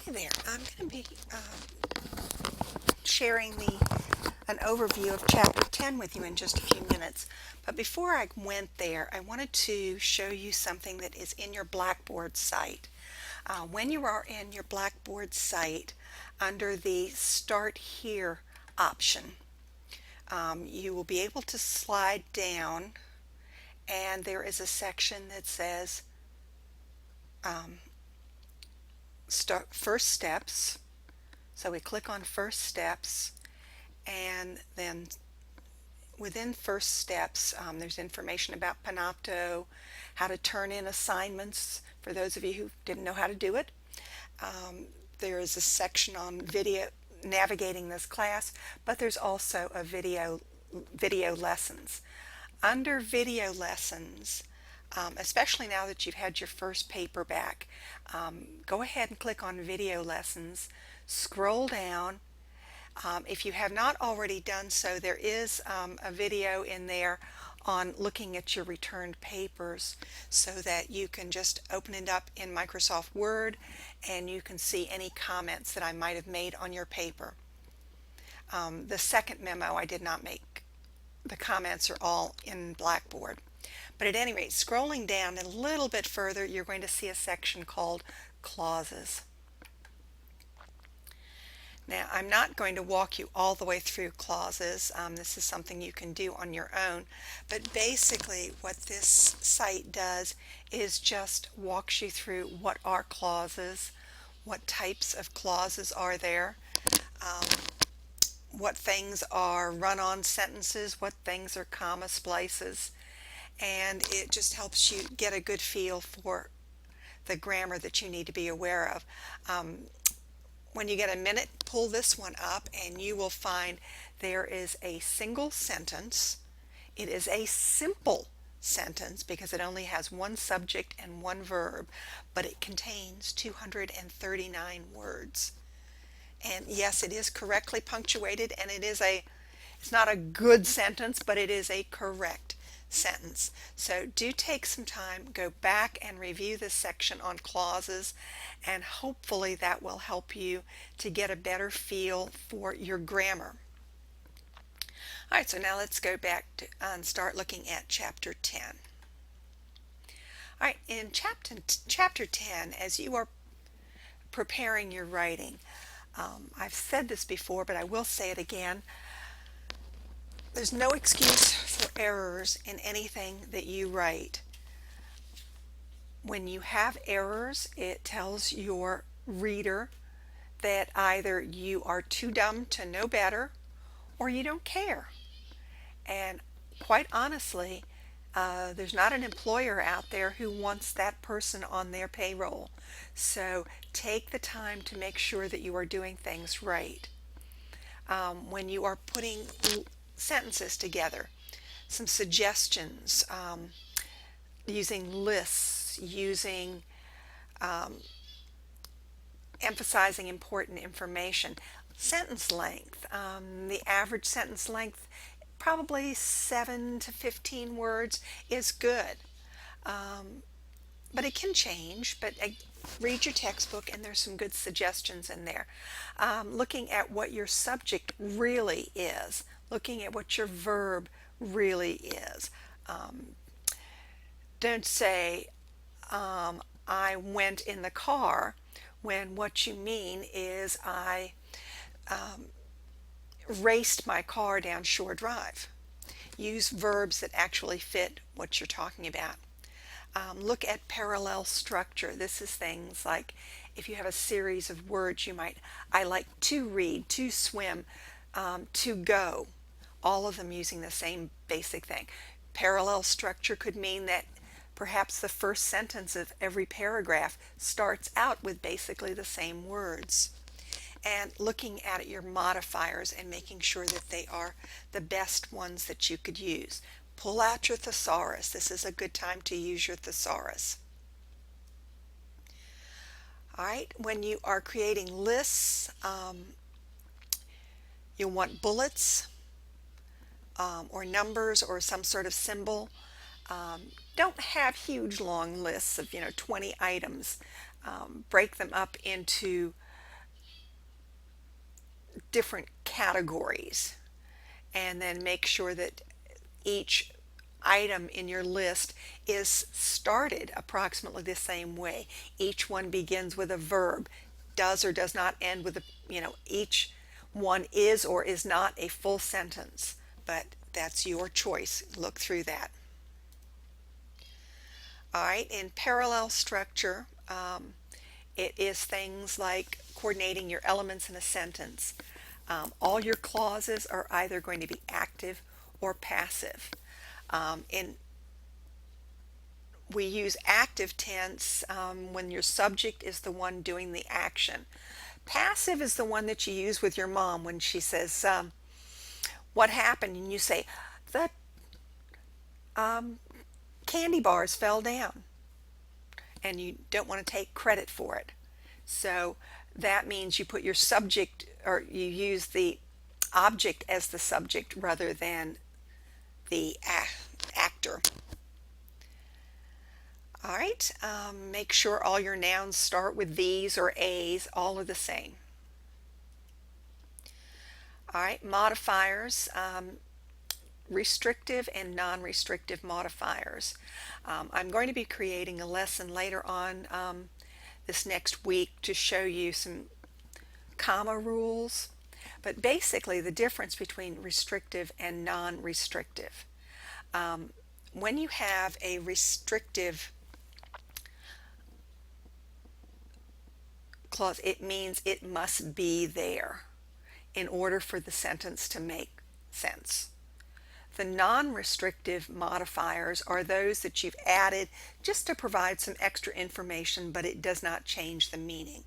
Hi there. I'm going to be sharing an overview of Chapter 10 with you in just a few minutes. But before I went there, I wanted to show you something that is in your Blackboard site. When you are in your Blackboard site, under the Start Here option, you will be able to slide down, and there is a section that says First Steps. So we click on First Steps, and then within First Steps, there's information about Panopto, how to turn in assignments for those of you who didn't know how to do it. There is a section on video navigating this class, but there's also a video lessons. Under video lessons, especially now that you've had your first paper back, go ahead and click on video lessons, scroll down. If you have not already done so, there is a video in there on looking at your returned papers so that you can just open it up in Microsoft Word and you can see any comments that I might have made on your paper. The second memo I did not make. The comments are all in Blackboard. But at any rate, scrolling down a little bit further, you're going to see a section called Clauses. Now, I'm not going to walk you all the way through clauses. This is something you can do on your own. But basically, what this site does is just walks you through what are clauses, what types of clauses are there, what things are run-on sentences, what things are comma splices, and it just helps you get a good feel for the grammar that you need to be aware of. When you get a minute, pull this one up and you will find there is a single sentence. It is a simple sentence because it only has one subject and one verb, but it contains 239 words. And yes, it is correctly punctuated, and it's not a good sentence, but it is a correct sentence. So do take some time, go back and review this section on clauses, and hopefully that will help you to get a better feel for your grammar. All right, so now let's go back and start looking at Chapter 10. All right, in Chapter 10, as you are preparing your writing, I've said this before, but I will say it again. There's no excuse for errors in anything that you write. When you have errors, it tells your reader that either you are too dumb to know better or you don't care. And quite honestly, there's not an employer out there who wants that person on their payroll. So take the time to make sure that you are doing things right. When you are putting sentences together, some suggestions, using lists, using emphasizing important information. Sentence length, the average sentence length, probably 7 to 15 words is good. But it can change, but read your textbook and there's some good suggestions in there. Looking at what your subject really is, looking at what your verb really is. Don't say, I went in the car, when what you mean is I raced my car down Shore Drive. Use verbs that actually fit what you're talking about. Look at parallel structure. This is things like if you have a series of words, I like to read, to swim, to go, all of them using the same basic thing. Parallel structure could mean that perhaps the first sentence of every paragraph starts out with basically the same words. And looking at your modifiers and making sure that they are the best ones that you could use. Pull out your thesaurus. This is a good time to use your thesaurus. All right, when you are creating lists, you'll want bullets or numbers or some sort of symbol. Don't have huge long lists of 20 items. Break them up into different categories, and then make sure that each item in your list is started approximately the same way. Each one begins with a verb, does or does not end with a, each one is or is not a full sentence, but that's your choice. Look through that. All right, in parallel structure, it is things like coordinating your elements in a sentence. All your clauses are either going to be active or passive. We use active tense when your subject is the one doing the action. Passive is the one that you use with your mom when she says, what happened? And you say, the candy bars fell down. And you don't want to take credit for it. So that means you put your subject, or you use the object as the subject rather than the actor. All right, make sure all your nouns start with these or a's. All are the same. All right, modifiers, restrictive and non-restrictive modifiers. I'm going to be creating a lesson later on this next week to show you some comma rules, but basically the difference between restrictive and non-restrictive. When you have a restrictive clause, it means it must be there in order for the sentence to make sense. The non-restrictive modifiers are those that you've added just to provide some extra information, but it does not change the meaning.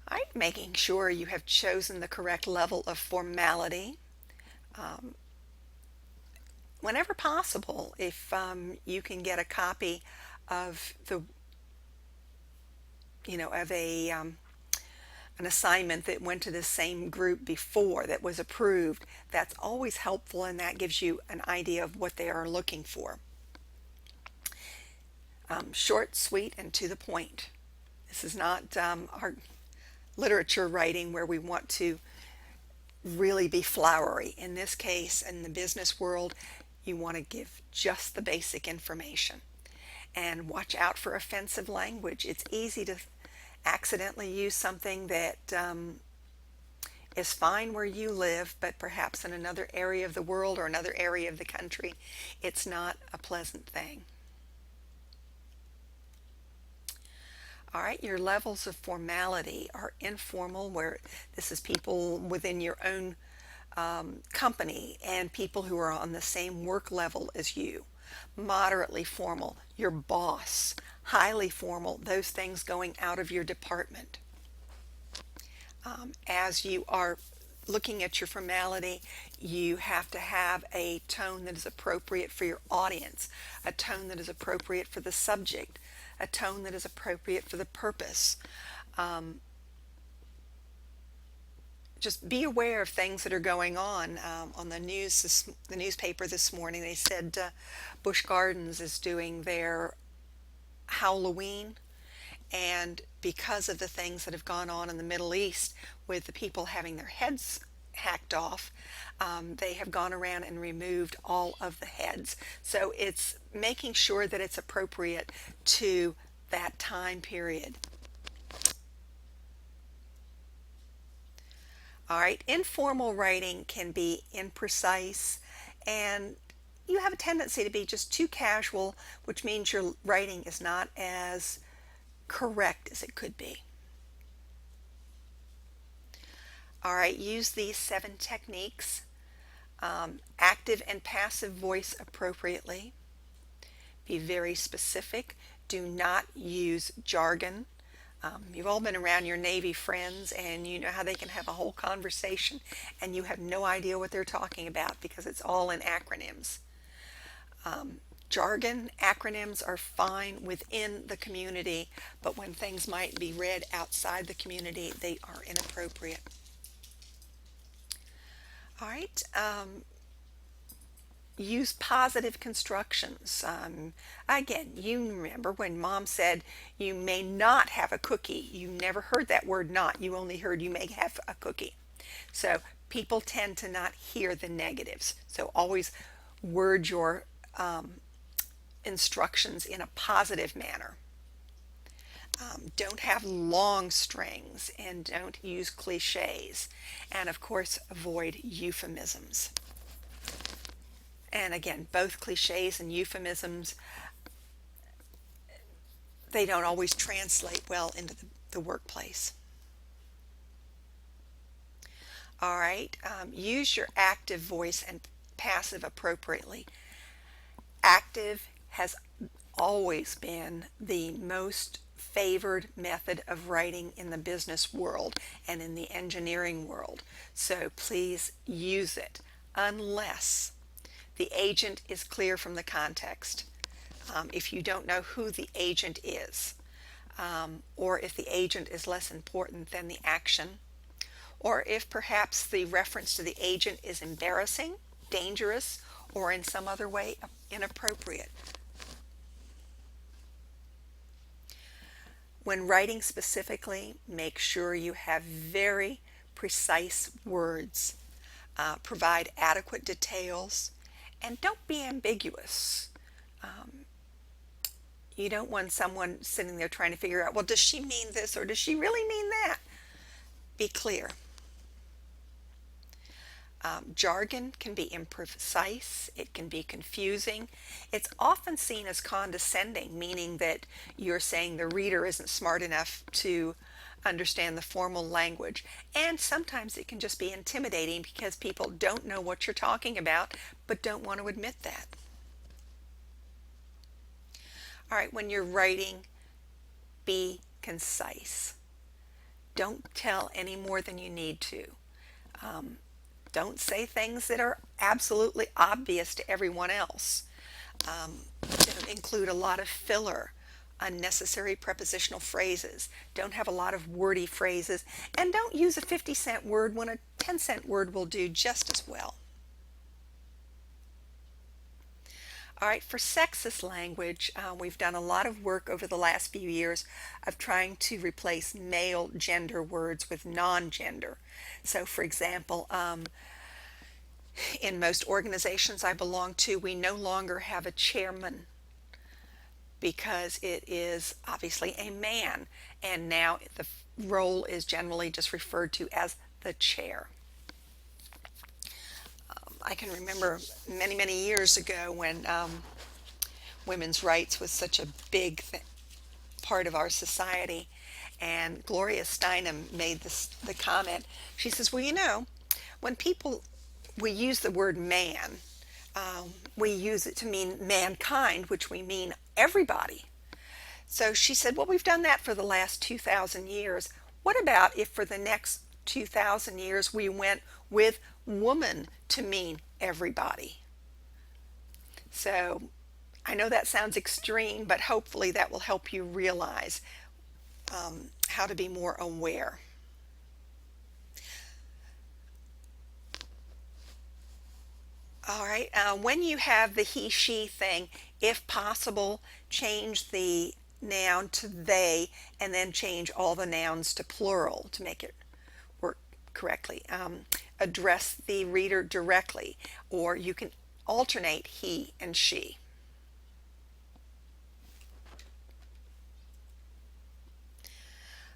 All right, making sure you have chosen the correct level of formality. Whenever possible, if you can get a copy of the, of an assignment that went to the same group before that was approved, that's always helpful, and that gives you an idea of what they are looking for. Short, sweet, and to the point. This is not our literature writing where we want to really be flowery. In this case, in the business world, you want to give just the basic information. And watch out for offensive language. It's easy to accidentally use something that is fine where you live, but perhaps in another area of the world or another area of the country, it's not a pleasant thing. All right, your levels of formality are informal, where this is people within your own company and people who are on the same work level as you. Moderately formal, your boss. Highly formal, those things going out of your department. As you are looking at your formality, you have to have a tone that is appropriate for your audience, a tone that is appropriate for the subject, a tone that is appropriate for the purpose. Just be aware of things that are going on the news. The newspaper this morning, they said Busch Gardens is doing their Halloween, and because of the things that have gone on in the Middle East with the people having their heads hacked off, they have gone around and removed all of the heads. So it's making sure that it's appropriate to that time period. All right, informal writing can be imprecise, and you have a tendency to be just too casual, which means your writing is not as correct as it could be. All right, use these 7 techniques. Active and passive voice appropriately. Be very specific. Do not use jargon. You've all been around your Navy friends, and you know how they can have a whole conversation and you have no idea what they're talking about because it's all in acronyms. Jargon, acronyms are fine within the community, but when things might be read outside the community, they are inappropriate. All right. use positive constructions. Again, you remember when Mom said you may not have a cookie. You never heard that word not. You only heard you may have a cookie. So people tend to not hear the negatives. So always word your instructions in a positive manner. Don't have long strings and don't use cliches. And of course, avoid euphemisms. And again, both cliches and euphemisms, they don't always translate well into the workplace. All right, use your active voice and passive appropriately. Active has always been the most favored method of writing in the business world and in the engineering world. So please use it unless the agent is clear from the context. If you don't know who the agent is, or if the agent is less important than the action, or if perhaps the reference to the agent is embarrassing, dangerous, or in some other way inappropriate. When writing specifically, make sure you have very precise words. Provide adequate details, and don't be ambiguous. You don't want someone sitting there trying to figure out, well, does she mean this or does she really mean that? Be clear. Jargon can be imprecise, it can be confusing. It's often seen as condescending, meaning that you're saying the reader isn't smart enough to understand the formal language. And sometimes it can just be intimidating because people don't know what you're talking about but don't want to admit that. All right, when you're writing, be concise. Don't tell any more than you need to. Don't say things that are absolutely obvious to everyone else. Don't include a lot of filler, unnecessary prepositional phrases. Don't have a lot of wordy phrases. And don't use a 50-cent word when a 10-cent word will do just as well. All right, for sexist language, we've done a lot of work over the last few years of trying to replace male gender words with non-gender. So, for example, in most organizations I belong to, we no longer have a chairman because it is obviously a man, and now the role is generally just referred to as the chair. I can remember many, many years ago when women's rights was such a big part of our society, and Gloria Steinem made the comment. She says, well, you know, when we use the word man, we use it to mean mankind, which we mean everybody. So she said, well, we've done that for the last 2,000 years. What about if for the next 2,000 years we went with woman to mean everybody? So I know that sounds extreme, but hopefully that will help you realize how to be more aware. All right, when you have the he, she thing, if possible, change the noun to they and then change all the nouns to plural to make it work correctly. Address the reader directly, or you can alternate he and she.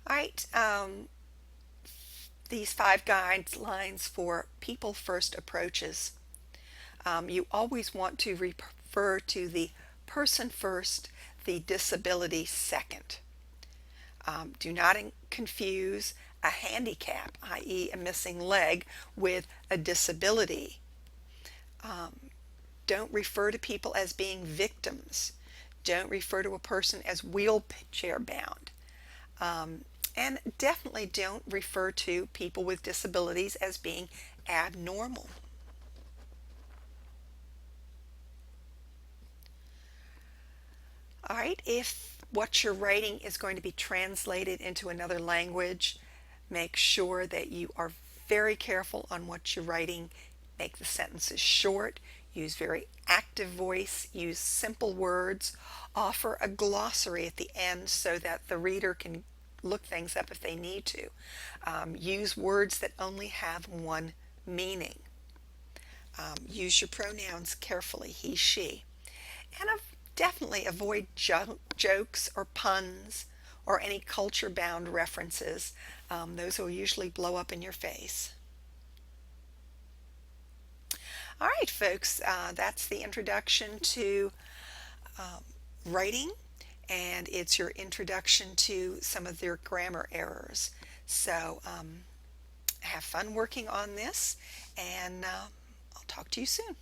All right, these 5 guidelines for people first approaches. You always want to refer to the person first, the disability second. Do not confuse a handicap, i.e. a missing leg, with a disability. Don't refer to people as being victims. Don't refer to a person as wheelchair bound. And definitely don't refer to people with disabilities as being abnormal. All right, if what you're writing is going to be translated into another language, make sure that you are very careful on what you're writing. Make the sentences short, Use very active voice, use simple words, offer a glossary at the end so that the reader can look things up if they need to. Use words that only have one meaning. Use your pronouns carefully, he, she. And definitely avoid jokes or puns or any culture bound references. Those will usually blow up in your face. All right, folks, that's the introduction to writing, and it's your introduction to some of their grammar errors. So have fun working on this, and I'll talk to you soon.